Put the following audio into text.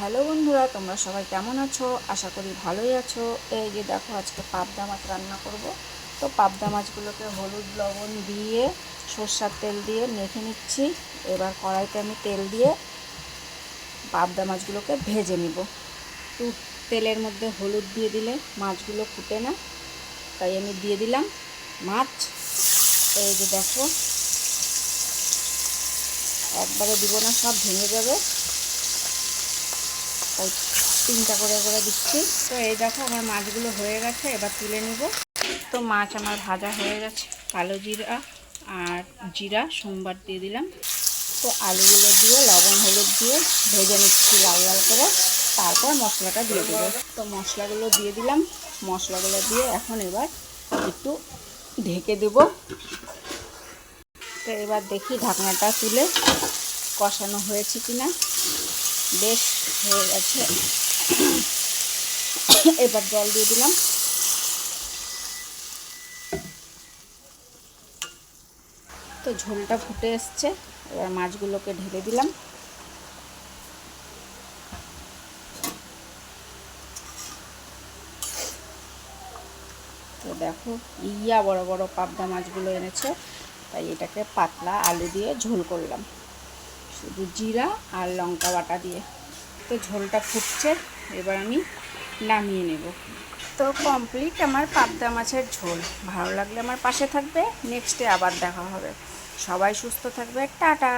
Hello বন্ধুরা, তোমরা সবাই কেমন আছো? আশা করি ভালোই আছো। এই যে দেখো, আজকে পাবদা মাছ রান্না করব। তো পাবদা মাছগুলোকে হলুদ লবণ দিয়ে সর্ষের তেল দিয়ে মেখে নিচ্ছি। এবার কড়াইতে আমি তেল দিয়ে পাবদা মাছগুলোকে ভেজে নিব। তো তেলের মধ্যে হলুদ দিয়ে দিলে মাছগুলো ফুটে না, তাই আমি দিয়ে দিলাম মাছ। এই যে দেখো, একবারে দিব না, সব ভেঙে যাবে, তাই তিনটা করে করে দিচ্ছি। তো এই দেখো, আমার মাছগুলো হয়ে গেছে, এবার তুলে নিব। তো মাছ আমার ভাজা হয়ে গেছে। কালো জিরা আর জিরা সোমবার দিয়ে দিলাম। তো আলুগুলো দিয়ে লবণ হলুদ দিয়ে ভেজে নিচ্ছি লাল লাল করে, তারপর মশলাটা দিয়ে দেবো। তো মশলাগুলো দিয়ে দিলাম। মশলাগুলো দিয়ে এখন এবার একটু ঢেকে দেব। তো এবার দেখি ঢাকনাটা তুলে কষানো হয়েছে কিনা। বেশ হয়ে গেছে। এবার জল দিয়ে দিলাম। তো ঝোলটা ফুটে এসছে, এবার মাছগুলোকে ঢেলে দিলাম। তো দেখো, বড় বড় পাবদা মাছগুলো এনেছে, তাই এটাকে পাতলা আলু দিয়ে ঝোল করলাম, শুধু জিরা আর লঙ্কা বাটা দিয়ে। তো ঝোলটা ফুটছে, এবার আমি নামিয়ে নেব। তো কমপ্লিট আমার পাবদা মাছের ঝোল। ভালো লাগলে আমার পাশে থাকবে, নেক্সটে আবার দেখা হবে। সবাই সুস্থ থাকবে, টাটা।